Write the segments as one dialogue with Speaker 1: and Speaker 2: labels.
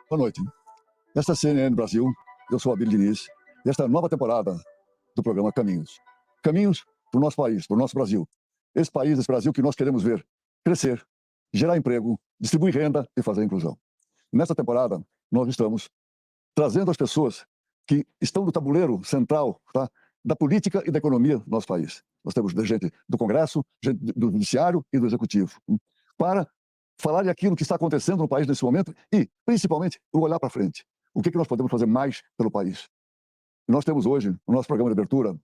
Speaker 1: Boa noite. Esta é a CNN Brasil, eu sou Abílio Diniz, e esta é a nova temporada do programa Caminhos. Caminhos para o nosso país, para o nosso Brasil. Esse Brasil que nós queremos ver crescer, gerar emprego, distribuir renda e fazer inclusão. Nesta temporada, nós estamos trazendo as pessoas que estão no tabuleiro central, tá, da política e da economia do nosso país. Nós temos gente do Congresso, gente do Judiciário e do Executivo, para falar daquilo que está acontecendo no país nesse momento e, principalmente, o olhar para frente. O que nós podemos fazer mais pelo país? Nós temos hoje, no nosso programa de abertura,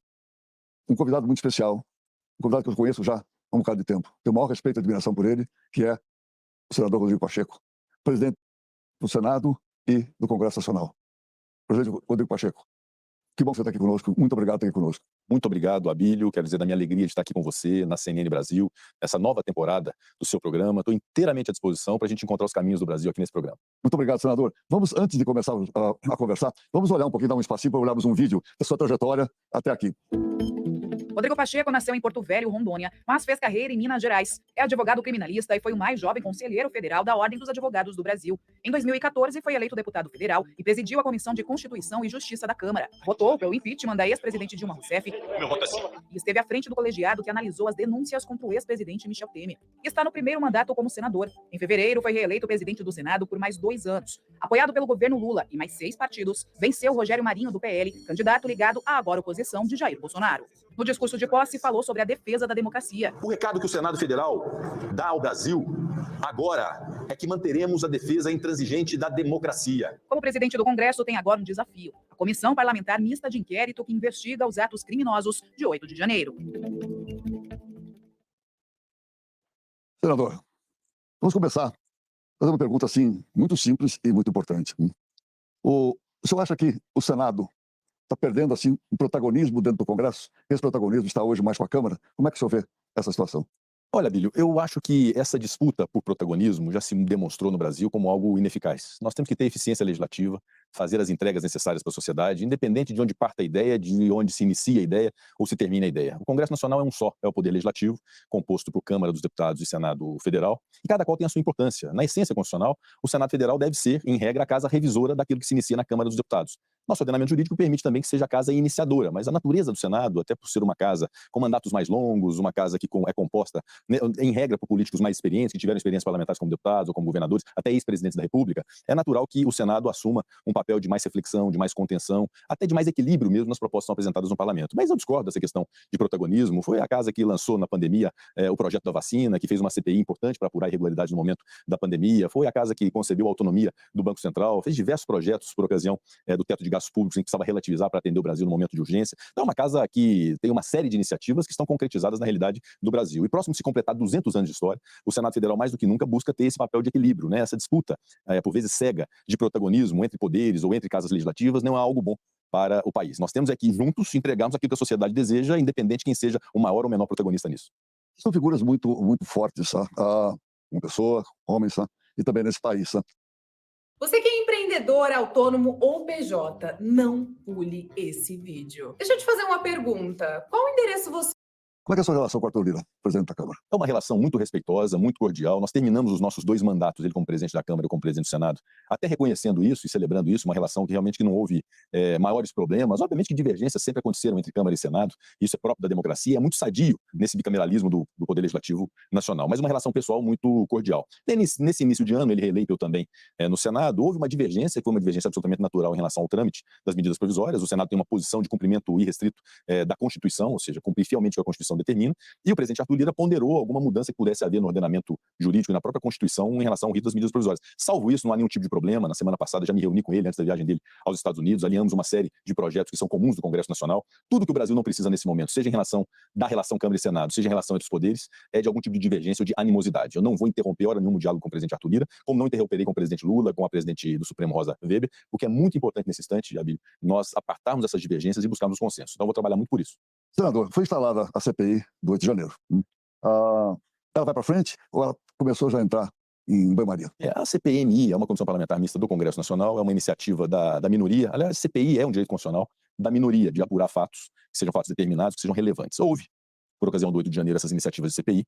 Speaker 1: um convidado muito especial, um convidado que eu conheço já há um bocado de tempo. Tenho o maior respeito e admiração por ele, que é o senador Rodrigo Pacheco, presidente do Senado e do Congresso Nacional. Presidente Rodrigo Pacheco, que bom você estar aqui conosco. Muito obrigado por estar aqui conosco.
Speaker 2: Muito obrigado, Abílio. Quero dizer da minha alegria de estar aqui com você na CNN Brasil, nessa nova temporada do seu programa. Estou inteiramente à disposição para a gente encontrar os caminhos do Brasil aqui nesse programa.
Speaker 1: Muito obrigado, senador. Vamos, antes de começar a conversar, vamos olhar um pouquinho, dar um espacinho para olharmos um vídeo da sua trajetória até aqui.
Speaker 3: Rodrigo Pacheco nasceu em Porto Velho, Rondônia, mas fez carreira em Minas Gerais. É advogado criminalista e foi o mais jovem conselheiro federal da Ordem dos Advogados do Brasil. Em 2014, foi eleito deputado federal e presidiu a Comissão de Constituição e Justiça da Câmara. Votou pelo impeachment da ex-presidente Dilma Rousseff e esteve à frente do colegiado que analisou as denúncias contra o ex-presidente Michel Temer. Está no primeiro mandato como senador. Em fevereiro, foi reeleito presidente do Senado por mais 2 anos. Apoiado pelo governo Lula e mais 6 partidos, venceu Rogério Marinho, do PL, candidato ligado à agora oposição de Jair Bolsonaro. No discurso de posse, falou sobre a defesa da democracia.
Speaker 4: O recado que o Senado Federal dá ao Brasil agora é que manteremos a defesa intransigente da democracia.
Speaker 3: Como presidente do Congresso, tem agora um desafio: a Comissão Parlamentar Mista de Inquérito que investiga os atos criminosos de 8 de janeiro.
Speaker 1: Senador, vamos começar fazendo uma pergunta assim, muito simples e muito importante. O senhor acha que o Senado está perdendo assim um protagonismo dentro do Congresso? Esse protagonismo está hoje mais com a Câmara? Como é que o senhor vê essa situação?
Speaker 2: Olha, Abílio, eu acho que essa disputa por protagonismo já se demonstrou no Brasil como algo ineficaz. Nós temos que ter eficiência legislativa, fazer as entregas necessárias para a sociedade, independente de onde parta a ideia, de onde se inicia a ideia ou se termina a ideia. O Congresso Nacional é um só, é o Poder Legislativo, composto por Câmara dos Deputados e Senado Federal, e cada qual tem a sua importância. Na essência constitucional, o Senado Federal deve ser, em regra, a casa revisora daquilo que se inicia na Câmara dos Deputados. Nosso ordenamento jurídico permite também que seja a casa iniciadora, mas a natureza do Senado, até por ser uma casa com mandatos mais longos, uma casa que é composta, né, em regra, por políticos mais experientes, que tiveram experiências parlamentares como deputados ou como governadores, até ex-presidentes da República, é natural que o Senado assuma um papel de mais reflexão, de mais contenção, até de mais equilíbrio mesmo nas propostas que são apresentadas no parlamento. Mas eu discordo dessa questão de protagonismo. Foi a casa que lançou na pandemia o projeto da vacina, que fez uma CPI importante para apurar irregularidades no momento da pandemia. Foi a casa que concebeu a autonomia do Banco Central, fez diversos projetos por ocasião do teto de gastos públicos, em que precisava relativizar para atender o Brasil no momento de urgência. Então é uma casa que tem uma série de iniciativas que estão concretizadas na realidade do Brasil. E próximo de se completar 200 anos de história, o Senado Federal, mais do que nunca, busca ter esse papel de equilíbrio, né? Essa disputa, por vezes cega, de protagonismo entre poderes ou entre casas legislativas não é algo bom para o país. Nós temos aqui juntos entregarmos aquilo que a sociedade deseja, independente de quem seja o maior ou menor protagonista nisso.
Speaker 1: São figuras muito, muito fortes, tá? Uma pessoa, homens, tá? E também nesse país. Tá?
Speaker 5: Você que é empreendedor, autônomo ou PJ, não pule esse vídeo. Deixa eu te fazer uma pergunta. Qual endereço você...
Speaker 1: Como é que é a sua relação com o Arthur Lira, presidente da Câmara?
Speaker 2: É uma relação muito respeitosa, muito cordial. Nós terminamos os nossos 2 mandatos, ele como presidente da Câmara e eu como presidente do Senado, até reconhecendo isso e celebrando isso, uma relação que realmente não houve maiores problemas. Obviamente que divergências sempre aconteceram entre Câmara e Senado, isso é próprio da democracia, é muito sadio nesse bicameralismo do Poder Legislativo Nacional, mas uma relação pessoal muito cordial. Nesse início de ano, ele reeleiu eu também no Senado, houve uma divergência, que foi uma divergência absolutamente natural em relação ao trâmite das medidas provisórias. O Senado tem uma posição de cumprimento irrestrito da Constituição, ou seja, cumprir fielmente o que a Constituição determina, e o presidente Arthur Lira ponderou alguma mudança que pudesse haver no ordenamento jurídico e na própria Constituição em relação ao rito das medidas provisórias. Salvo isso, não há nenhum tipo de problema. Na semana passada já me reuni com ele antes da viagem dele aos Estados Unidos, alinhamos uma série de projetos que são comuns do Congresso Nacional. Tudo que o Brasil não precisa nesse momento, seja em relação da relação Câmara e Senado, seja em relação entre os poderes, é de algum tipo de divergência ou de animosidade. Eu não vou interromper hora nenhuma o diálogo com o presidente Arthur Lira, como não interromperei com o presidente Lula, com a presidente do Supremo Rosa Weber, porque é muito importante nesse instante, Abílio, nós apartarmos essas divergências e buscarmos os consensos. Então eu vou trabalhar muito por isso.
Speaker 1: Senador, foi instalada a CPI do 8 de janeiro. Ela vai para frente ou ela começou já a entrar em banho-maria?
Speaker 2: A CPMI é uma comissão parlamentar mista do Congresso Nacional, é uma iniciativa da minoria. Aliás, a CPI é um direito constitucional da minoria de apurar fatos, que sejam fatos determinados, que sejam relevantes. Houve, por ocasião do 8 de janeiro, essas iniciativas de CPI.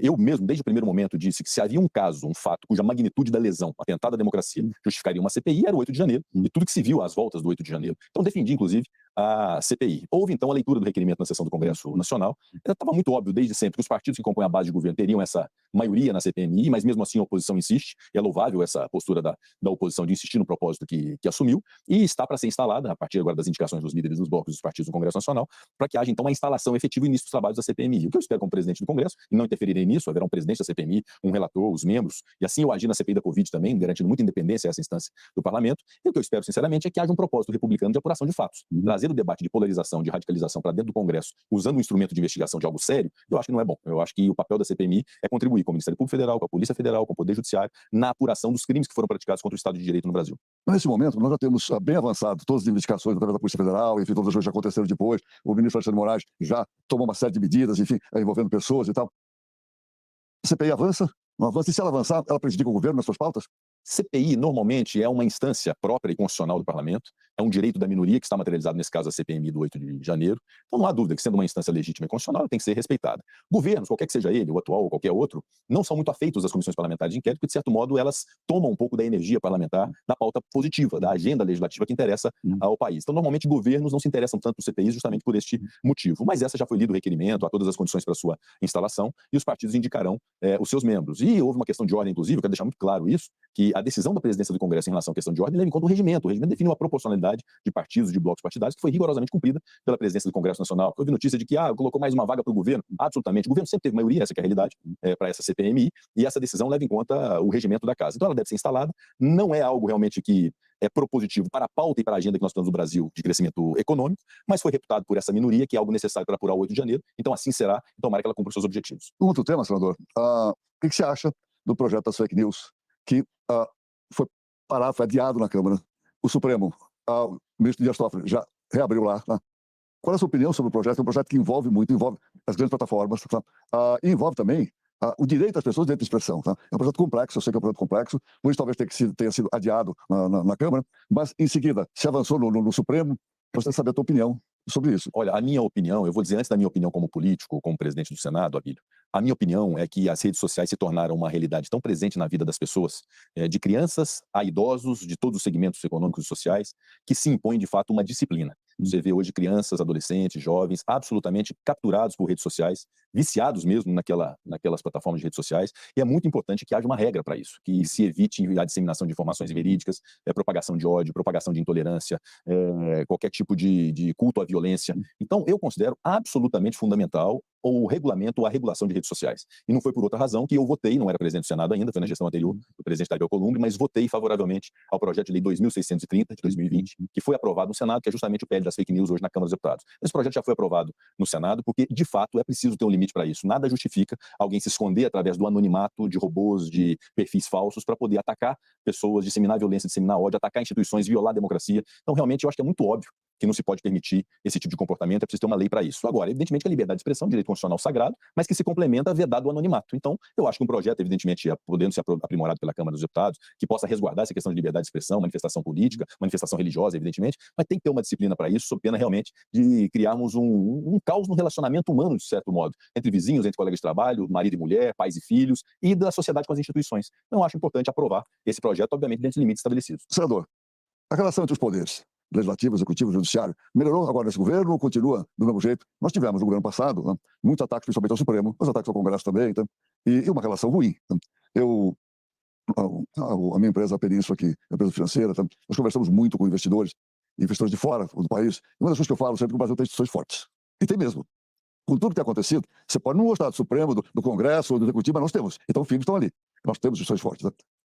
Speaker 2: Eu mesmo, desde o primeiro momento, disse que se havia um caso, um fato, cuja magnitude da lesão, atentado à democracia, justificaria uma CPI, era o 8 de janeiro, e tudo que se viu às voltas do 8 de janeiro. Então, defendi, inclusive, a CPI. Houve, então, a leitura do requerimento na sessão do Congresso Nacional. Estava muito óbvio, desde sempre, que os partidos que compõem a base de governo teriam essa maioria na CPMI, mas mesmo assim a oposição insiste, e é louvável essa postura da oposição de insistir no propósito que assumiu, e está para ser instalada, a partir agora das indicações dos líderes dos blocos dos partidos do Congresso Nacional, para que haja, então, uma instalação efetiva e início dos trabalhos da CPMI. O que eu espero como presidente do Congresso, e não interferirei nisso, haverá um presidente da CPMI, um relator, os membros, e assim eu agi na CPI da Covid também, garantindo muita independência a essa instância do Parlamento, e o que eu espero, sinceramente, é que haja um propósito republicano de apuração de fatos. Trazer o debate de polarização, de radicalização para dentro do Congresso, usando um instrumento de investigação de algo sério, eu acho que não é bom. Eu acho que o papel da CPMI é contribuir com o Ministério Público Federal, com a Polícia Federal, com o Poder Judiciário, na apuração dos crimes que foram praticados contra o Estado de Direito no Brasil.
Speaker 1: Nesse momento, nós já temos bem avançado todas as investigações através da Polícia Federal, enfim, todas as coisas já aconteceram depois. O ministro Alexandre de Moraes já tomou uma série de medidas, enfim, envolvendo pessoas e tal. A CPI avança, não avança, e se ela avançar, ela prejudica o governo nas suas pautas?
Speaker 2: CPI, normalmente, é uma instância própria e constitucional do Parlamento, é um direito da minoria que está materializado, nesse caso, a CPMI do 8 de janeiro. Então, não há dúvida que, sendo uma instância legítima e constitucional, ela tem que ser respeitada. Governos, qualquer que seja ele, o atual ou qualquer outro, não são muito afeitos às comissões parlamentares de inquérito, porque, de certo modo, elas tomam um pouco da energia parlamentar da pauta positiva, da agenda legislativa que interessa ao país. Então, normalmente, governos não se interessam tanto por CPIs justamente por este motivo. Mas essa já foi lido o requerimento, há todas as condições para sua instalação, e os partidos indicarão os seus membros. E houve uma questão de ordem, inclusive, eu quero deixar muito claro isso, que a decisão da presidência do Congresso em relação à questão de ordem leva em conta o regimento. O regimento define uma proporcionalidade de partidos, de blocos partidários, que foi rigorosamente cumprida pela presidência do Congresso Nacional. Eu vi notícia de que colocou mais uma vaga para o governo. Absolutamente. O governo sempre teve maioria, essa que é a realidade, para essa CPMI, e essa decisão leva em conta o regimento da casa. Então ela deve ser instalada. Não é algo realmente que é propositivo para a pauta e para a agenda que nós temos no Brasil de crescimento econômico, mas foi reputado por essa minoria que é algo necessário para apurar o 8 de janeiro. Então assim será, e tomara que ela cumpra os seus objetivos.
Speaker 1: Um outro tema, senador. O que você acha do projeto das fake news que foi adiado na Câmara? O Supremo, o ministro Dias Toffoli já reabriu lá. Qual é a sua opinião sobre o projeto? É um projeto que envolve as grandes plataformas, e envolve também o direito das pessoas dentro de expressão. É um projeto complexo, eu sei que é um projeto complexo, por isso talvez tenha sido adiado na Câmara, mas em seguida se avançou no Supremo. Gostaria de saber a tua opinião sobre isso.
Speaker 2: Olha, a minha opinião, eu vou dizer antes da minha opinião como político, como presidente do Senado, Abílio, a minha opinião é que as redes sociais se tornaram uma realidade tão presente na vida das pessoas, de crianças a idosos, de todos os segmentos econômicos e sociais, que se impõe, de fato, uma disciplina. Você vê hoje crianças, adolescentes, jovens, absolutamente capturados por redes sociais, viciados mesmo naquelas plataformas de redes sociais, e é muito importante que haja uma regra para isso, que se evite a disseminação de informações verídicas, propagação de ódio, propagação de intolerância, qualquer tipo de culto à violência. Então, eu considero absolutamente fundamental o regulamento ou a regulação de redes sociais. E não foi por outra razão que eu votei, não era presidente do Senado ainda, foi na gestão anterior do presidente Davi Alcolumbre, mas votei favoravelmente ao projeto de lei 2630 de 2020, que foi aprovado no Senado, que é justamente o PL das fake news hoje na Câmara dos Deputados. Esse projeto já foi aprovado no Senado porque, de fato, é preciso ter um limite para isso. Nada justifica alguém se esconder através do anonimato de robôs, de perfis falsos, para poder atacar pessoas, disseminar violência, disseminar ódio, atacar instituições, violar a democracia. Então, realmente, eu acho que é muito óbvio que não se pode permitir esse tipo de comportamento, é preciso ter uma lei para isso. Agora, evidentemente que a liberdade de expressão é um direito constitucional sagrado, mas que se complementa vedado o anonimato. Então, eu acho que um projeto, evidentemente, podendo ser aprimorado pela Câmara dos Deputados, que possa resguardar essa questão de liberdade de expressão, manifestação política, manifestação religiosa, evidentemente, mas tem que ter uma disciplina para isso, sob pena realmente de criarmos um caos no relacionamento humano, de certo modo, entre vizinhos, entre colegas de trabalho, marido e mulher, pais e filhos, e da sociedade com as instituições. Então, eu acho importante aprovar esse projeto, obviamente, dentro de limites estabelecidos.
Speaker 1: Senador, a relação entre os poderes, legislativo, executivo, judiciário, melhorou agora nesse governo ou continua do mesmo jeito? Nós tivemos no governo passado muitos ataques, principalmente ao Supremo, mas ataques ao Congresso também, e uma relação ruim. A minha empresa, a Península aqui, a empresa financeira, nós conversamos muito com investidores de fora do país, e uma das coisas que eu falo sempre é que o Brasil tem instituições fortes. E tem mesmo. Com tudo que tem acontecido, você pode não gostar do Supremo, do Congresso, ou do Executivo, mas nós temos. Então, filhos estão ali. Nós temos instituições fortes.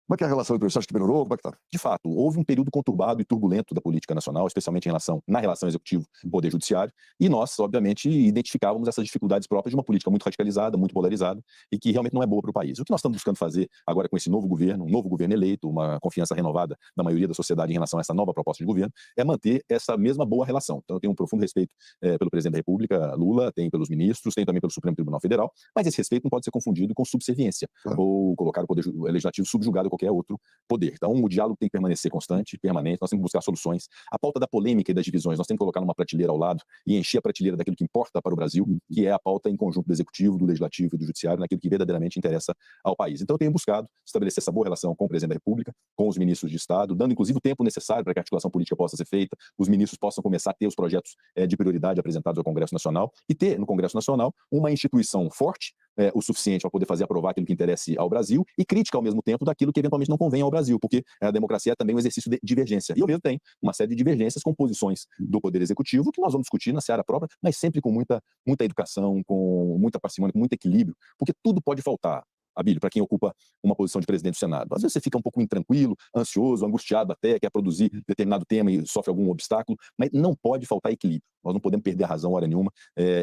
Speaker 1: Como é que é a relação entre os que melhorou? Como é que está?
Speaker 2: De fato, houve um período conturbado e turbulento da política nacional, especialmente na relação executivo e poder judiciário, e nós, obviamente, identificávamos essas dificuldades próprias de uma política muito radicalizada, muito polarizada, e que realmente não é boa para o país. O que nós estamos buscando fazer agora com esse novo governo, um novo governo eleito, uma confiança renovada da maioria da sociedade em relação a essa nova proposta de governo, é manter essa mesma boa relação. Então, eu tenho um profundo respeito pelo presidente da República, Lula, tenho pelos ministros, tenho também pelo Supremo Tribunal Federal, mas esse respeito não pode ser confundido com subserviência, ou colocar o poder legislativo subjugado qualquer outro poder. Então, o diálogo tem que permanecer constante, permanente, nós temos que buscar soluções. A pauta da polêmica e das divisões, nós temos que colocar numa prateleira ao lado e encher a prateleira daquilo que importa para o Brasil, que é a pauta em conjunto do Executivo, do Legislativo e do Judiciário, naquilo que verdadeiramente interessa ao país. Então, eu tenho buscado estabelecer essa boa relação com o Presidente da República, com os ministros de Estado, dando inclusive o tempo necessário para que a articulação política possa ser feita, os ministros possam começar a ter os projetos de prioridade apresentados ao Congresso Nacional e ter no Congresso Nacional uma instituição forte, o suficiente para poder fazer aprovar aquilo que interesse ao Brasil e crítica ao mesmo tempo daquilo que eventualmente não convém ao Brasil, porque a democracia é também um exercício de divergência. E eu mesmo tenho uma série de divergências com posições do Poder Executivo que nós vamos discutir na seara própria, mas sempre com muita educação, com muita parcimônia, com muito equilíbrio, porque tudo pode faltar, Abílio, para quem ocupa uma posição de presidente do Senado. Às vezes você fica um pouco intranquilo, ansioso, angustiado até, quer produzir determinado tema e sofre algum obstáculo, mas não pode faltar equilíbrio. Nós não podemos perder a razão hora nenhuma.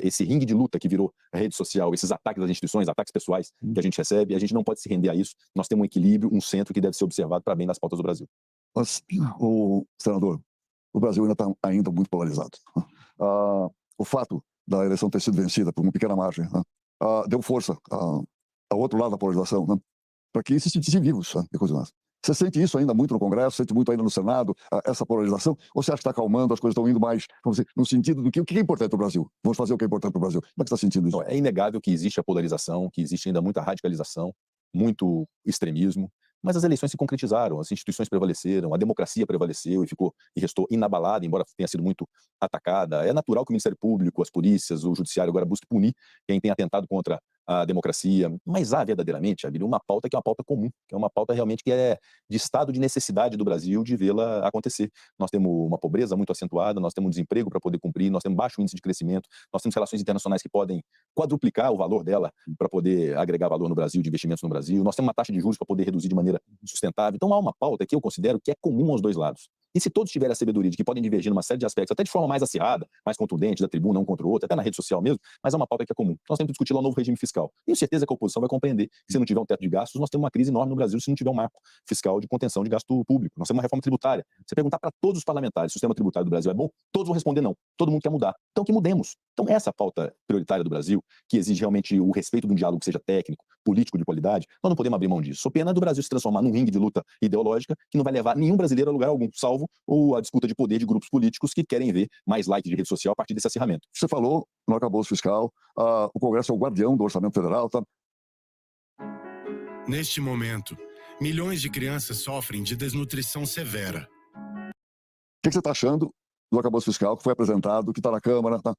Speaker 2: Esse ringue de luta que virou a rede social, esses ataques às instituições, ataques pessoais que a gente recebe, a gente não pode se render a isso. Nós temos um equilíbrio, um centro que deve ser observado para bem das pautas do Brasil.
Speaker 1: Mas, o senador, o Brasil ainda está muito polarizado. O fato da eleição ter sido vencida por uma pequena margem, né, deu força ao outro lado da polarização, né, para que se sentissem vivos, né, e coisa mais. Você sente isso ainda muito no Congresso, sente muito ainda no Senado, essa polarização? Ou você acha que está acalmando, as coisas estão indo mais, vamos dizer, no sentido do que o que é importante para o Brasil? Vamos fazer o que é importante para o Brasil. Como é que você está sentindo isso?
Speaker 2: Então, é inegável que existe a polarização, que existe ainda muita radicalização, muito extremismo, mas as eleições se concretizaram, as instituições prevaleceram, a democracia prevaleceu e restou inabalada, embora tenha sido muito atacada. É natural que o Ministério Público, as polícias, o Judiciário agora busquem punir quem tem atentado contra a democracia, mas há verdadeiramente, Abílio, uma pauta que é uma pauta comum, que é uma pauta realmente que é de estado de necessidade do Brasil de vê-la acontecer. Nós temos uma pobreza muito acentuada, nós temos um desemprego para poder cumprir, nós temos baixo índice de crescimento, nós temos relações internacionais que podem quadruplicar o valor dela para poder agregar valor no Brasil, de investimentos no Brasil, nós temos uma taxa de juros para poder reduzir de maneira sustentável. Então há uma pauta que eu considero que é comum aos dois lados. E se todos tiverem a sabedoria de que podem divergir numa série de aspectos, até de forma mais acirrada, mais contundente, da tribuna um contra o outro, até na rede social mesmo, mas é uma pauta que é comum. Nós temos que discutir lá um novo regime fiscal. Tenho certeza que a oposição vai compreender que se não tiver um teto de gastos, nós temos uma crise enorme no Brasil se não tiver um marco fiscal de contenção de gasto público. Nós temos uma reforma tributária. Você perguntar para todos os parlamentares se o sistema tributário do Brasil é bom, todos vão responder não. Todo mundo quer mudar. Então que mudemos. Então essa é a pauta prioritária do Brasil, que exige realmente o respeito de um diálogo que seja técnico, político, de qualidade. Nós não podemos abrir mão disso. Sou pena do Brasil se transformar num ringue de luta ideológica que não vai levar nenhum brasileiro a lugar algum, salvo a disputa de poder de grupos políticos que querem ver mais likes de rede social a partir desse acirramento.
Speaker 1: Você falou no arcabouço fiscal, o Congresso é o guardião do orçamento federal, tá?
Speaker 6: Neste momento, milhões de crianças sofrem de desnutrição severa.
Speaker 1: O que você está achando do arcabouço fiscal que foi apresentado, que está na Câmara, tá?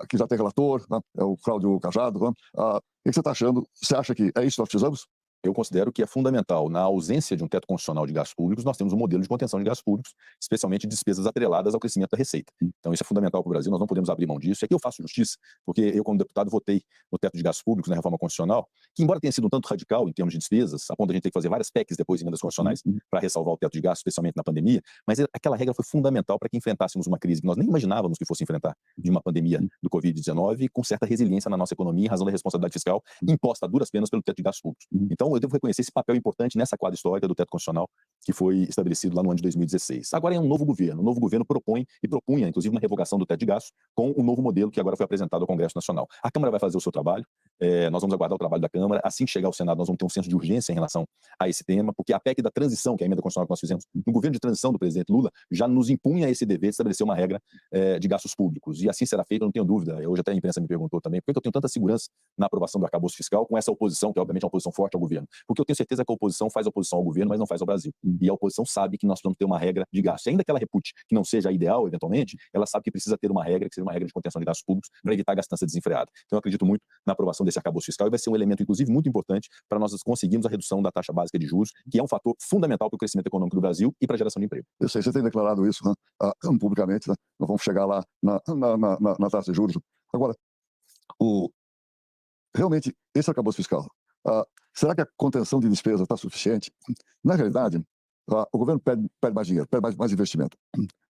Speaker 1: Que já tem relator, tá? É o Cláudio Cajado. Tá? O que você está achando? Você acha que é isso que nós precisamos?
Speaker 2: Eu considero que é fundamental, na ausência de um teto constitucional de gastos públicos, nós temos um modelo de contenção de gastos públicos, especialmente despesas atreladas ao crescimento da receita. Então isso é fundamental para o Brasil, nós não podemos abrir mão disso. E aqui eu faço justiça, porque eu, como deputado, votei no teto de gastos públicos, na reforma constitucional, que embora tenha sido um tanto radical em termos de despesas, a ponto de a gente ter que fazer várias PECs depois em emendas constitucionais para ressalvar o teto de gastos, especialmente na pandemia, mas aquela regra foi fundamental para que enfrentássemos uma crise que nós nem imaginávamos que fosse enfrentar, de uma pandemia do Covid-19, com certa resiliência na nossa economia, em razão da responsabilidade fiscal imposta a duras penas pelo teto de gastos públicos. Então eu devo reconhecer esse papel importante nessa quadra histórica do teto constitucional que foi estabelecido lá no ano de 2016. Agora é um novo governo. O novo governo propõe e propunha, inclusive, uma revogação do teto de gastos com um novo modelo que agora foi apresentado ao Congresso Nacional. A Câmara vai fazer o seu trabalho, nós vamos aguardar o trabalho da Câmara. Assim que chegar ao Senado, nós vamos ter um senso de urgência em relação a esse tema, porque a PEC da transição, que é a emenda constitucional que nós fizemos no governo de transição do presidente Lula, já nos impunha esse dever de estabelecer uma regra de gastos públicos. E assim será feito, eu não tenho dúvida. Hoje até a imprensa me perguntou também por que eu tenho tanta segurança na aprovação do arcabouço fiscal com essa oposição, que obviamente é uma oposição forte ao governo. Porque eu tenho certeza que a oposição faz oposição ao governo, mas não faz ao Brasil. E a oposição sabe que nós precisamos ter uma regra de gasto. E ainda que ela repute que não seja ideal, eventualmente, ela sabe que precisa ter uma regra, que seja uma regra de contenção de gastos públicos, para evitar a gastança desenfreada. Então eu acredito muito na aprovação desse arcabouço fiscal e vai ser um elemento, inclusive, muito importante para nós conseguirmos a redução da taxa básica de juros, que é um fator fundamental para o crescimento econômico do Brasil e para a geração de emprego.
Speaker 1: Eu sei, você tem declarado isso, né? Publicamente, né? Nós vamos chegar lá na taxa de juros. Agora, realmente, esse arcabouço fiscal, será que a contenção de despesa está suficiente? Na realidade, o governo pede mais dinheiro, pede mais investimento.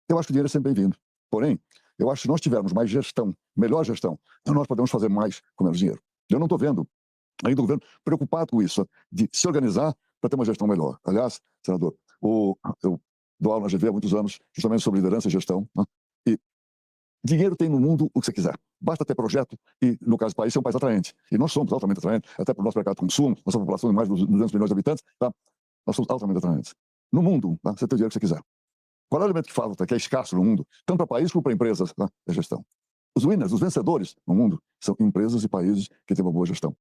Speaker 1: Eu acho que o dinheiro é sempre bem-vindo. Porém, eu acho que se nós tivermos mais gestão, melhor gestão, nós podemos fazer mais com menos dinheiro. Eu não estou vendo ainda o governo preocupado com isso, de se organizar para ter uma gestão melhor. Aliás, senador, eu dou aula na GV há muitos anos, justamente sobre liderança e gestão, né? E dinheiro tem no mundo o que você quiser. Basta ter projeto e, no caso do país, é um país atraente. E nós somos altamente atraentes, até para o nosso mercado de consumo, nossa população de mais de 200 milhões de habitantes. Tá? Nós somos altamente atraentes. No mundo, tá? Você tem o dinheiro que você quiser. Qual é o elemento que falta, que é escasso no mundo, tanto para países como para empresas, tá? É gestão. Os winners, os vencedores no mundo, são empresas e países que têm uma boa gestão.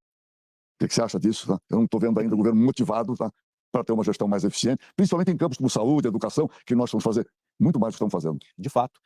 Speaker 1: O que você acha disso? Tá? Eu não estou vendo ainda o governo motivado, tá, para ter uma gestão mais eficiente, principalmente em campos como saúde, educação, que nós vamos fazer muito mais do que estamos fazendo.
Speaker 2: De fato,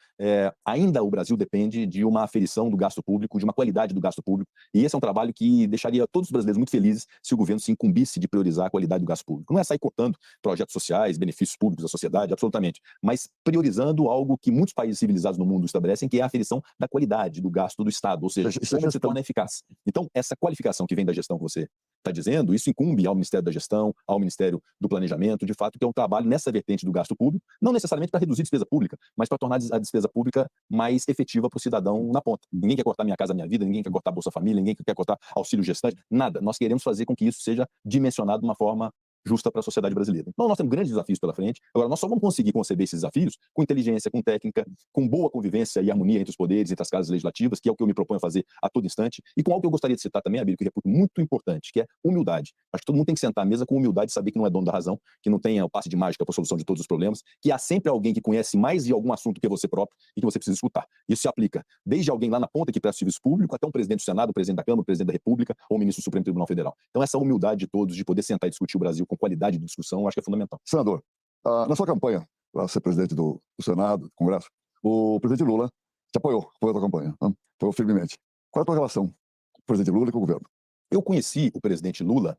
Speaker 2: ainda o Brasil depende de uma aferição do gasto público, de uma qualidade do gasto público, e esse é um trabalho que deixaria todos os brasileiros muito felizes se o governo se incumbisse de priorizar a qualidade do gasto público. Não é sair cortando projetos sociais, benefícios públicos da sociedade, absolutamente, mas priorizando algo que muitos países civilizados no mundo estabelecem, que é a aferição da qualidade do gasto do Estado, ou seja, como ele se torna eficaz. Então, essa qualificação que vem da gestão que você está dizendo, isso incumbe ao Ministério da Gestão, ao Ministério do Planejamento, de fato, que é um trabalho nessa vertente do gasto público, não necessariamente para reduzir despesa pública, mas para tornar a despesa pública mais efetiva para o cidadão na ponta. Ninguém quer cortar Minha Casa Minha Vida, ninguém quer cortar Bolsa Família, ninguém quer cortar auxílio gestante, nada. Nós queremos fazer com que isso seja dimensionado de uma forma justa para a sociedade brasileira. Então, nós temos grandes desafios pela frente. Agora, nós só vamos conseguir conceber esses desafios com inteligência, com técnica, com boa convivência e harmonia entre os poderes, entre as casas legislativas, que é o que eu me proponho a fazer a todo instante, e com algo que eu gostaria de citar também, Abílio, que eu reputo muito importante, que é humildade. Acho que todo mundo tem que sentar à mesa com humildade e saber que não é dono da razão, que não tem o passe de mágica para a solução de todos os problemas, que há sempre alguém que conhece mais de algum assunto que você próprio e que você precisa escutar. Isso se aplica desde alguém lá na ponta que presta serviço público até um presidente do Senado, o presidente da Câmara, o presidente da República ou o ministro do Supremo Tribunal Federal. Então, essa humildade de todos, de poder sentar e discutir o Brasil com qualidade de discussão, acho que é fundamental.
Speaker 1: Senador, na sua campanha para ser presidente do Senado, do Congresso, o presidente Lula te apoiou a tua campanha, tá? Apoiou firmemente. Qual é a tua relação com o presidente Lula e com o governo?
Speaker 2: Eu conheci o presidente Lula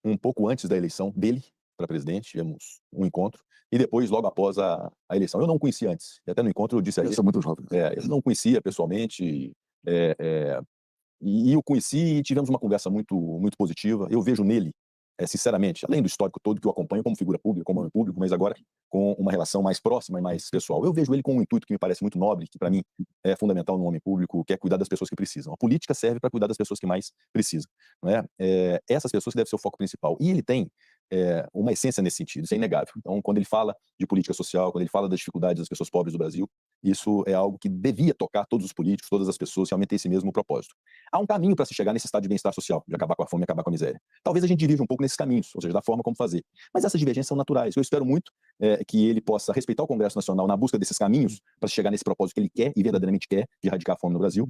Speaker 2: um pouco antes da eleição dele para presidente, tivemos um encontro, e depois, logo após a eleição. Eu não o conhecia antes, e até no encontro eu disse a ele...
Speaker 1: Eles são muito jovens.
Speaker 2: Eu não conhecia pessoalmente, e o conheci e tivemos uma conversa muito, muito positiva. Eu vejo nele, sinceramente, além do histórico todo que eu acompanho como figura pública, como homem público, mas agora com uma relação mais próxima e mais pessoal. Eu vejo ele com um intuito que me parece muito nobre, que para mim é fundamental no homem público, que é cuidar das pessoas que precisam. A política serve para cuidar das pessoas que mais precisam. Não é? Essas pessoas que devem ser o foco principal. E ele tem uma essência nesse sentido, isso é inegável. Então, quando ele fala de política social, quando ele fala das dificuldades das pessoas pobres do Brasil, isso é algo que devia tocar todos os políticos, todas as pessoas, realmente ter esse mesmo propósito. Há um caminho para se chegar nesse estado de bem-estar social, de acabar com a fome e acabar com a miséria. Talvez a gente divirja um pouco nesses caminhos, ou seja, da forma como fazer. Mas essas divergências são naturais. Eu espero muito que ele possa respeitar o Congresso Nacional na busca desses caminhos para chegar nesse propósito que ele quer e verdadeiramente quer de erradicar a fome no Brasil.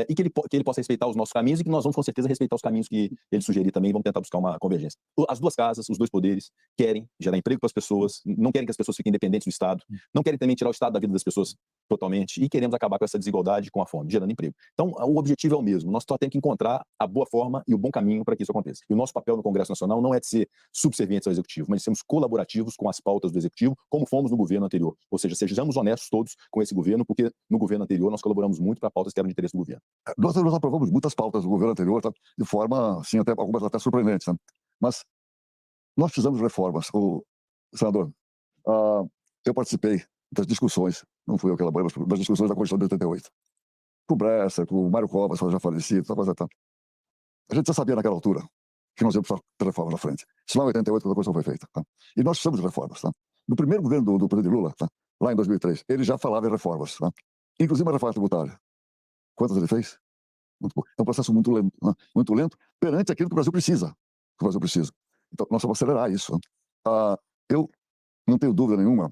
Speaker 2: E que ele possa respeitar os nossos caminhos e que nós vamos com certeza respeitar os caminhos que ele sugerir também e vamos tentar buscar uma convergência. As duas casas, os dois poderes querem gerar emprego para as pessoas, não querem que as pessoas fiquem independentes do Estado, não querem também tirar o Estado da vida das pessoas totalmente e queremos acabar com essa desigualdade com a fome, gerando emprego. Então, o objetivo é o mesmo, nós só temos que encontrar a boa forma e o bom caminho para que isso aconteça. E o nosso papel no Congresso Nacional não é de ser subservientes ao Executivo, mas de sermos colaborativos com as pautas do Executivo, como fomos no governo anterior. Ou seja, sejamos honestos todos com esse governo, porque no governo anterior nós colaboramos muito para pautas que eram de interesse do governo.
Speaker 1: Nós aprovamos muitas pautas do governo anterior, tá? De forma, assim, até algumas até surpreendentes. Tá? Mas nós fizemos reformas. Senador, eu participei das discussões, não fui eu que elaborei, mas das discussões da Constituição de 88. Com o Bresser, com o Mário Covas, já falecido, tal coisa tal. A gente já sabia naquela altura que nós íamos ter reformas na frente. Isso lá em 88, quando a Constituição foi feita. Tá? E nós fizemos reformas. Tá? No primeiro governo do presidente Lula, tá? Lá em 2003, ele já falava em reformas. Tá? Inclusive uma reforma tributária. Quantas ele fez? Muito pouco. É um processo muito lento, né? Muito lento perante aquilo que o Brasil precisa. Que o Brasil precisa. Então, nós vamos acelerar isso. Eu não tenho dúvida nenhuma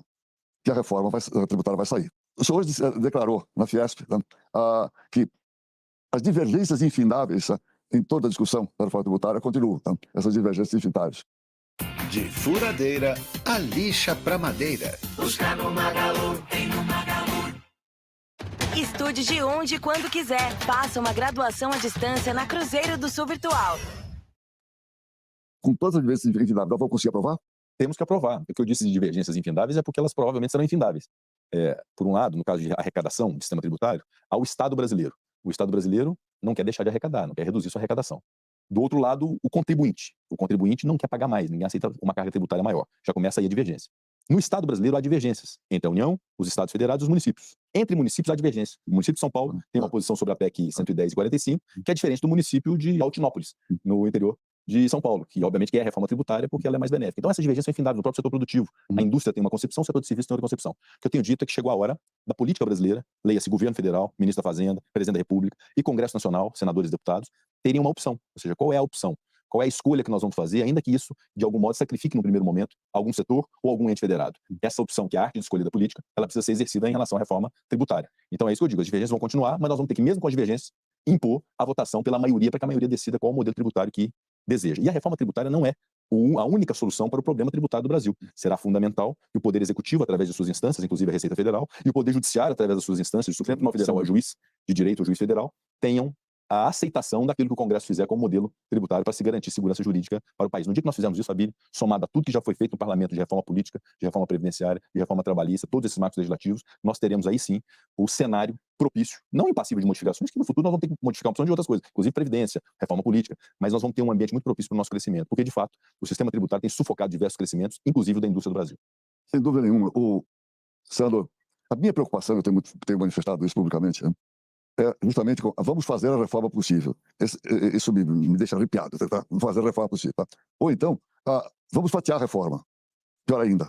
Speaker 1: que a reforma tributária vai sair. O senhor hoje declarou na Fiesp que as divergências infindáveis em toda a discussão da reforma tributária continuam. Tá? Essas divergências infindáveis.
Speaker 7: De furadeira a lixa pra madeira.
Speaker 8: Busca no Magalu, tem no Magalu. Estude de onde e quando quiser. Faça uma graduação à distância na Cruzeiro do Sul Virtual.
Speaker 1: Com todas as divergências infindáveis, nós vamos conseguir aprovar?
Speaker 2: Temos que aprovar. O que eu disse de divergências infindáveis é porque elas provavelmente serão infindáveis. Por um lado, no caso de arrecadação do sistema tributário, ao Estado brasileiro. O Estado brasileiro não quer deixar de arrecadar, não quer reduzir sua arrecadação. Do outro lado, o contribuinte. O contribuinte não quer pagar mais, ninguém aceita uma carga tributária maior. Já começa aí a divergência. No Estado brasileiro há divergências entre a União, os Estados Federados e os municípios. Entre municípios há divergência. O município de São Paulo tem uma posição sobre a PEC 110 e 45, que é diferente do município de Altinópolis, no interior de São Paulo, que obviamente quer a reforma tributária porque ela é mais benéfica. Então essas divergências são infindáveis no próprio setor produtivo. A indústria tem uma concepção, o setor de serviços tem outra concepção. O que eu tenho dito é que chegou a hora da política brasileira, leia-se governo federal, ministro da Fazenda, presidente da República e Congresso Nacional, senadores e deputados, terem uma opção. Ou seja, qual é a opção? Qual é a escolha que nós vamos fazer, ainda que isso, de algum modo, sacrifique no primeiro momento algum setor ou algum ente federado. Essa opção, que é a arte de escolha da política, ela precisa ser exercida em relação à reforma tributária. Então é isso que eu digo, as divergências vão continuar, mas nós vamos ter que, mesmo com as divergências, impor a votação pela maioria, para que a maioria decida qual é o modelo tributário que deseja. E a reforma tributária não é a única solução para o problema tributário do Brasil. Será fundamental que o Poder Executivo, através de suas instâncias, inclusive a Receita Federal, e o Poder Judiciário, através das suas instâncias, o Supremo Tribunal Federal, o juiz de direito, o juiz federal, tenham a aceitação daquilo que o Congresso fizer como modelo tributário para se garantir segurança jurídica para o país. No dia que nós fizermos isso, Abílio, somado a tudo que já foi feito no parlamento de reforma política, de reforma previdenciária, de reforma trabalhista, todos esses marcos legislativos, nós teremos aí sim o cenário propício, não impassível de modificações, que no futuro nós vamos ter que modificar uma opção de outras coisas, inclusive previdência, reforma política, mas nós vamos ter um ambiente muito propício para o nosso crescimento, porque de fato o sistema tributário tem sufocado diversos crescimentos, inclusive o da indústria do Brasil.
Speaker 1: Sem dúvida nenhuma. Senador, a minha preocupação, eu tenho manifestado isso publicamente, né? É justamente vamos fazer a reforma possível. Isso me deixa arrepiado, tá? Vamos fazer a reforma possível, tá? Ou então, vamos fatiar a reforma. Pior ainda.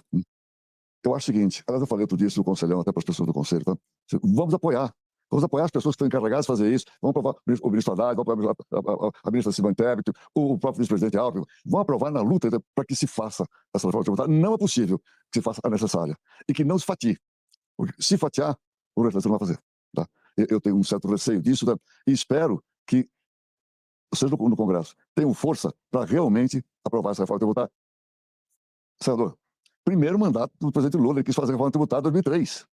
Speaker 1: Eu acho o seguinte, aliás, eu falei outro dia isso no Conselhão, até para as pessoas do Conselho, tá? Vamos apoiar as pessoas que estão encarregadas de fazer isso. Vamos aprovar o ministro Haddad, vamos aprovar a ministra Simone Tebet, o próprio vice-presidente Alckmin. Vão aprovar na luta para que se faça essa reforma tributária. Não é possível que se faça a necessária. E que não se fatie. Porque se fatiar, o legislador não vai fazer. Tá? Eu tenho um certo receio disso, tá? E espero que vocês no Congresso tenham força para realmente aprovar essa reforma tributária. Senador, primeiro mandato do presidente Lula, ele quis fazer a reforma tributária em 2003.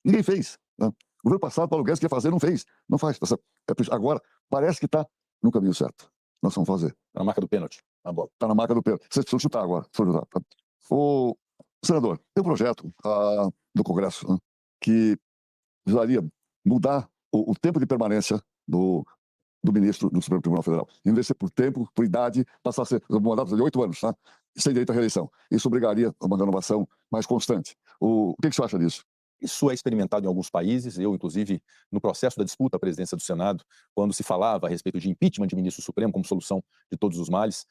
Speaker 1: Ninguém fez. Né? O governo passado, Paulo Guedes, queria fazer, não fez. Não faz. Agora, parece que está no caminho certo. Nós vamos fazer.
Speaker 2: Está na marca do pênalti.
Speaker 1: Está na marca do pênalti. Vocês precisam chutar agora. Tá? O senador, tem um projeto do Congresso, né, que precisaria mudar o tempo de permanência do ministro do Supremo Tribunal Federal. Em vez de ser por tempo, por idade, passar a ser um mandato de 8 anos, tá? Sem direito à reeleição. Isso obrigaria a uma renovação mais constante. O que você acha disso?
Speaker 2: Isso é experimentado em alguns países. Eu, inclusive, no processo da disputa à presidência do Senado, quando se falava a respeito de impeachment de ministro supremo como solução de todos os males,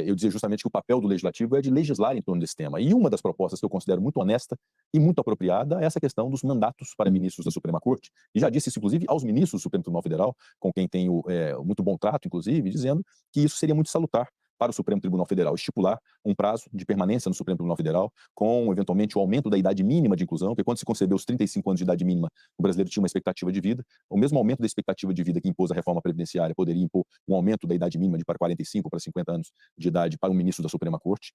Speaker 2: eu dizia justamente que o papel do legislativo é de legislar em torno desse tema. E uma das propostas que eu considero muito honesta e muito apropriada é essa questão dos mandatos para ministros da Suprema Corte. E já disse isso, inclusive, aos ministros do Supremo Tribunal Federal, com quem tenho muito bom trato, inclusive, dizendo que isso seria muito salutar para o Supremo Tribunal Federal estipular um prazo de permanência no Supremo Tribunal Federal com, eventualmente, o aumento da idade mínima de inclusão, porque quando se concebeu os 35 anos de idade mínima, o brasileiro tinha uma expectativa de vida. O mesmo aumento da expectativa de vida que impôs a reforma previdenciária poderia impor um aumento da idade mínima de para 45 para 50 anos de idade para um ministro da Suprema Corte.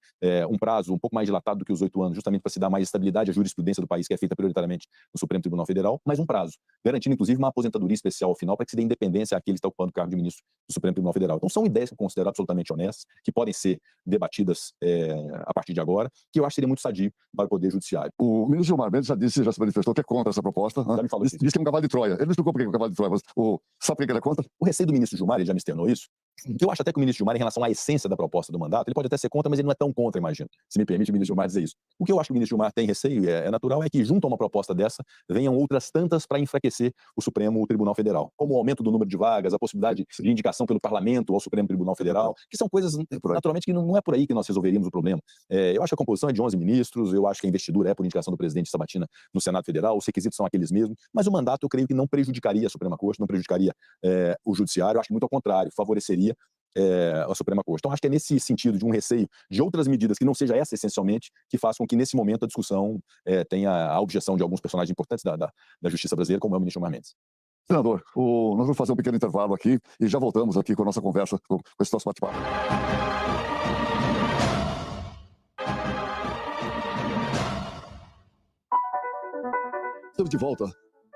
Speaker 2: Um prazo um pouco mais dilatado do que os 8 anos, justamente para se dar mais estabilidade à jurisprudência do país, que é feita prioritariamente no Supremo Tribunal Federal, mas um prazo, garantindo, inclusive, uma aposentadoria especial ao final para que se dê independência àquele que está ocupando o cargo de ministro do Supremo Tribunal Federal. Então, são ideias que eu considero absolutamente honestas, que podem ser debatidas a partir de agora, que eu acho que seria muito sadio para o Poder Judiciário.
Speaker 1: O ministro Gilmar Mendes já se manifestou que é contra essa proposta.
Speaker 2: Já me falou isso.
Speaker 1: Diz que é um cavalo de Troia. Ele não explicou por que é um cavalo de Troia, mas sabe por que ele é contra?
Speaker 2: O receio do ministro Gilmar, ele já me externou isso. Eu acho até que o ministro Gilmar, em relação à essência da proposta do mandato, ele pode até ser contra, mas ele não é tão contra, imagino. Se me permite o ministro Gilmar dizer isso. O que eu acho que o ministro Gilmar tem receio, é natural, é que junto a uma proposta dessa, venham outras tantas para enfraquecer o Supremo Tribunal Federal. Como o aumento do número de vagas, a possibilidade de indicação pelo Parlamento ao Supremo Tribunal Federal, que são coisas, naturalmente, que não é por aí que nós resolveríamos o problema. Eu acho que a composição é de 11 ministros, eu acho que a investidura é por indicação do presidente Sabatina no Senado Federal, os requisitos são aqueles mesmos, mas o mandato eu creio que não prejudicaria a Suprema Corte, não prejudicaria o Judiciário, eu acho que muito ao contrário, favoreceria a Suprema Corte. Então, acho que é nesse sentido de um receio de outras medidas que não seja essa essencialmente, que façam com que, nesse momento, a discussão tenha a objeção de alguns personagens importantes da justiça brasileira, como é o ministro Gilmar Mendes.
Speaker 1: Senador, nós vamos fazer um pequeno intervalo aqui e já voltamos aqui com a nossa conversa, com esse nosso bate-papo. Estamos de volta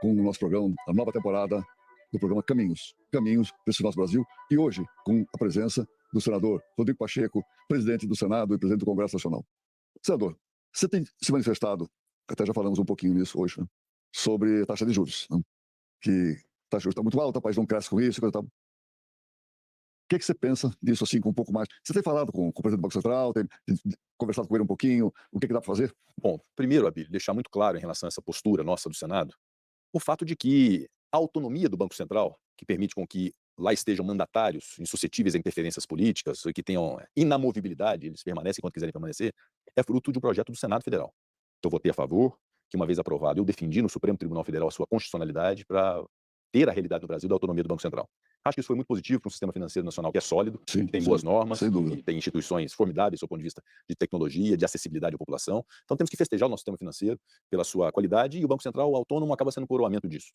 Speaker 1: com o nosso programa, a nova temporada do programa Caminhos para esse nosso Brasil, e hoje com a presença do senador Rodrigo Pacheco, presidente do Senado e presidente do Congresso Nacional. Senador, você tem se manifestado, até já falamos um pouquinho nisso hoje, né, sobre taxa de juros, né, que a taxa de juros está muito alta, o país não cresce com isso, coisa tal. O que você pensa disso assim com um pouco mais? Você tem falado com o presidente do Banco Central, tem conversado com ele um pouquinho, o que dá para fazer?
Speaker 2: Bom, primeiro, Abílio, deixar muito claro em relação a essa postura nossa do Senado, o fato de que a autonomia do Banco Central, que permite com que lá estejam mandatários insuscetíveis a interferências políticas e que tenham inamovibilidade, eles permanecem quando quiserem permanecer, é fruto de um projeto do Senado Federal. Eu votei a favor, que uma vez aprovado, eu defendi no Supremo Tribunal Federal a sua constitucionalidade para ter a realidade do Brasil da autonomia do Banco Central. Acho que isso foi muito positivo para um sistema financeiro nacional que é sólido,
Speaker 1: Sim,
Speaker 2: que tem
Speaker 1: sim,
Speaker 2: boas normas,
Speaker 1: sem dúvida.
Speaker 2: que tem instituições formidáveis do ponto de vista de tecnologia, de acessibilidade à população. Então temos que festejar o nosso sistema financeiro pela sua qualidade e o Banco Central autônomo acaba sendo um coroamento disso.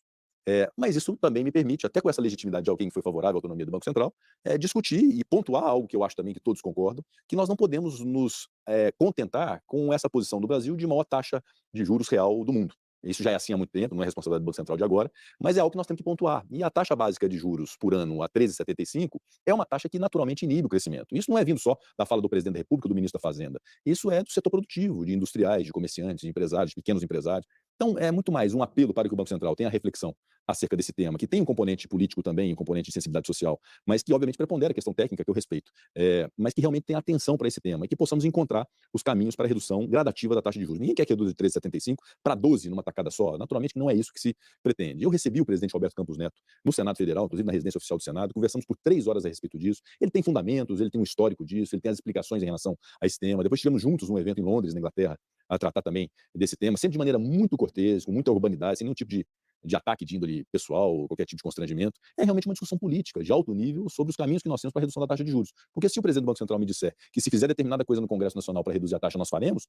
Speaker 2: Mas isso também me permite, até com essa legitimidade de alguém que foi favorável à autonomia do Banco Central, discutir e pontuar algo que eu acho também que todos concordam, que nós não podemos nos contentar com essa posição do Brasil de maior taxa de juros real do mundo. Isso já é assim há muito tempo, não é responsabilidade do Banco Central de agora, mas é algo que nós temos que pontuar. E a taxa básica de juros por ano a 13,75 é uma taxa que naturalmente inibe o crescimento. Isso não é vindo só da fala do presidente da República, do ministro da Fazenda. Isso é do setor produtivo, de industriais, de comerciantes, de empresários, de pequenos empresários. Então, é muito mais um apelo para que o Banco Central tenha reflexão acerca desse tema, que tem um componente político também, um componente de sensibilidade social, mas que obviamente prepondera a questão técnica, que eu respeito, mas que realmente tenha atenção para esse tema e que possamos encontrar os caminhos para a redução gradativa da taxa de juros. Ninguém quer que reduza de 13,75 para 12 numa tacada só. Naturalmente que não é isso que se pretende. Eu recebi o presidente Roberto Campos Neto no Senado Federal, inclusive na residência oficial do Senado, conversamos por 3 horas a respeito disso. Ele tem fundamentos, ele tem um histórico disso, ele tem as explicações em relação a esse tema. Depois tivemos juntos um evento em Londres, na Inglaterra, a tratar também desse tema, sempre de maneira muito cortês, com muita urbanidade, sem nenhum tipo de ataque de índole pessoal ou qualquer tipo de constrangimento. É realmente uma discussão política de alto nível sobre os caminhos que nós temos para a redução da taxa de juros. Porque se o presidente do Banco Central me disser que se fizer determinada coisa no Congresso Nacional para reduzir a taxa, nós faremos,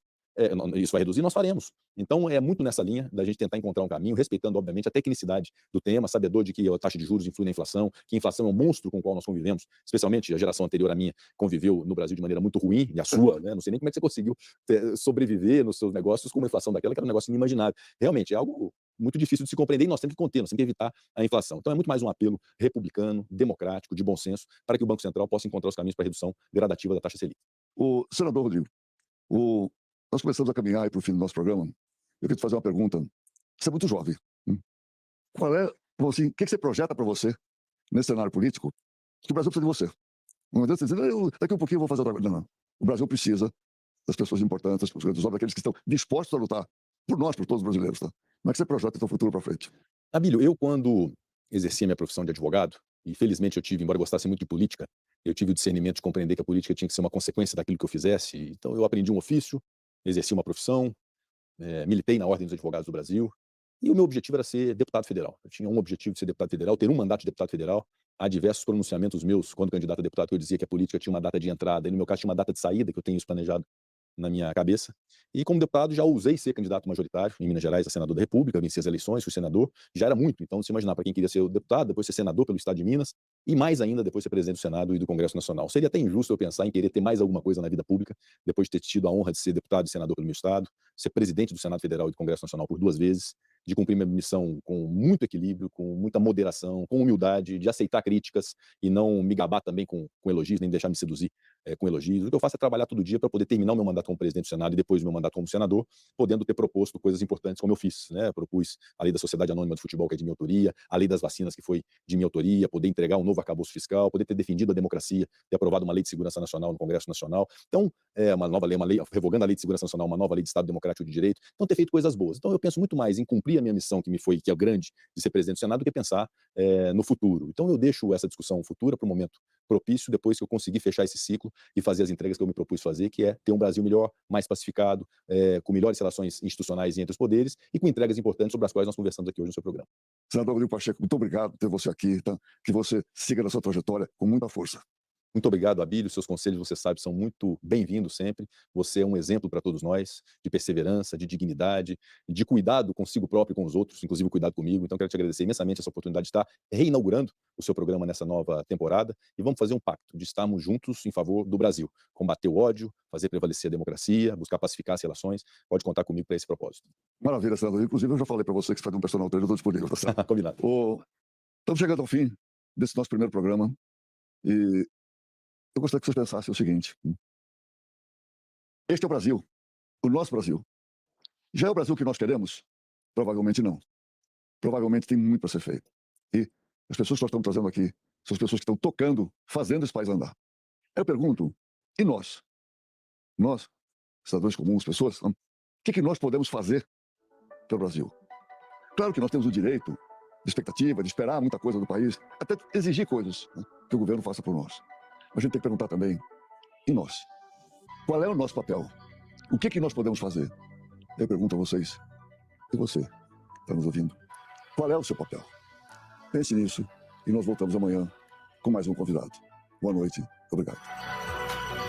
Speaker 2: isso vai reduzir, nós faremos. Então é muito nessa linha da gente tentar encontrar um caminho, respeitando, obviamente, a tecnicidade do tema, sabedor de que a taxa de juros influi na inflação, que a inflação é um monstro com o qual nós convivemos, especialmente a geração anterior à minha conviveu no Brasil de maneira muito ruim, e a sua, né? Não sei nem como é que você conseguiu sobreviver nos seus negócios com uma inflação daquela, que era um negócio inimaginável. Realmente, é algo muito difícil de se compreender e nós temos que conter, nós temos que evitar a inflação. Então é muito mais um apelo republicano, democrático, de bom senso, para que o Banco Central possa encontrar os caminhos para a redução gradativa da taxa Selic.
Speaker 1: O senador Rodrigo, nós começamos a caminhar para o fim do nosso programa. Eu queria te fazer uma pergunta. Você é muito jovem. Qual é, assim, o que você projeta para você nesse cenário político? Que o Brasil precisa de você. Não adianta você dizer, daqui a um pouquinho eu vou fazer outra coisa. Não. O Brasil precisa das pessoas importantes, dos grandes homens, daqueles que estão dispostos a lutar por nós, por todos os brasileiros. Tá? Como é que você projeta o seu futuro para frente?
Speaker 2: Abílio, eu quando exerci a minha profissão de advogado, e felizmente eu tive, embora eu gostasse muito de política, eu tive o discernimento de compreender que a política tinha que ser uma consequência daquilo que eu fizesse. Então eu aprendi um ofício, exerci uma profissão, militei na Ordem dos Advogados do Brasil, e o meu objetivo era ser deputado federal. Eu tinha um objetivo de ser deputado federal, ter um mandato de deputado federal. Há diversos pronunciamentos meus, quando candidato a deputado, que eu dizia que a política tinha uma data de entrada, e no meu caso tinha uma data de saída, que eu tenho isso planejado na minha cabeça. E como deputado já usei ser candidato majoritário em Minas Gerais a senador da República, venci as eleições, fui senador, já era muito. Então, se imaginar para quem queria ser o deputado, depois ser senador pelo estado de Minas, e mais ainda depois ser presidente do Senado e do Congresso Nacional. Seria até injusto eu pensar em querer ter mais alguma coisa na vida pública, depois de ter tido a honra de ser deputado e senador pelo meu estado, ser presidente do Senado Federal e do Congresso Nacional por 2 vezes, de cumprir minha missão com muito equilíbrio, com muita moderação, com humildade, de aceitar críticas e não me gabar também com elogios, nem deixar me seduzir com elogios. O que eu faço é trabalhar todo dia para poder terminar o meu mandato como presidente do Senado e depois o meu mandato como senador, podendo ter proposto coisas importantes como eu fiz, né? Propus a lei da Sociedade Anônima do Futebol, que é de minha autoria, a lei das vacinas, que foi de minha autoria, poder entregar um novo arcabouço fiscal, poder ter defendido a democracia, ter aprovado uma lei de segurança nacional no Congresso Nacional. Então, uma lei, revogando a lei de segurança nacional, uma nova lei de Estado Democrático de Direito. Então, ter feito coisas boas. Então, eu penso muito mais em cumprir a minha missão, que é grande, de ser presidente do Senado, do que pensar no futuro. Então, eu deixo essa discussão futura para o momento propício, depois que eu conseguir fechar esse ciclo e fazer as entregas que eu me propus fazer, que é ter um Brasil melhor, mais pacificado, com melhores relações institucionais entre os poderes e com entregas importantes sobre as quais nós conversamos aqui hoje no seu programa.
Speaker 1: Senador Rodrigo Pacheco, muito obrigado por ter você aqui, tá? Que você siga na sua trajetória com muita força.
Speaker 2: Muito obrigado, Abílio. Seus conselhos, você sabe, são muito bem-vindos sempre. Você é um exemplo para todos nós de perseverança, de dignidade, de cuidado consigo próprio e com os outros, inclusive cuidado comigo. Então, quero te agradecer imensamente essa oportunidade de estar reinaugurando o seu programa nessa nova temporada e vamos fazer um pacto de estarmos juntos em favor do Brasil. Combater o ódio, fazer prevalecer a democracia, buscar pacificar as relações. Pode contar comigo para esse propósito.
Speaker 1: Maravilha, senador. Inclusive, eu já falei para você que você faz um personal trainer, eu estou disponível. Tá certo?
Speaker 2: Combinado.
Speaker 1: Estamos chegando ao fim desse nosso primeiro programa e eu gostaria que vocês pensassem o seguinte. Este é o Brasil, o nosso Brasil. Já é o Brasil que nós queremos? Provavelmente não. Provavelmente tem muito para ser feito. E as pessoas que nós estamos trazendo aqui são as pessoas que estão tocando, fazendo esse país andar. Eu pergunto, e nós? Nós, cidadãos comuns, pessoas, o que nós podemos fazer pelo Brasil? Claro que nós temos o direito, de expectativa, de esperar muita coisa do país, até exigir coisas, né, que o governo faça por nós. A gente tem que perguntar também, e nós? Qual é o nosso papel? O que nós podemos fazer? Eu pergunto a vocês, e você, está nos ouvindo? Qual é o seu papel? Pense nisso e nós voltamos amanhã com mais um convidado. Boa noite. Obrigado.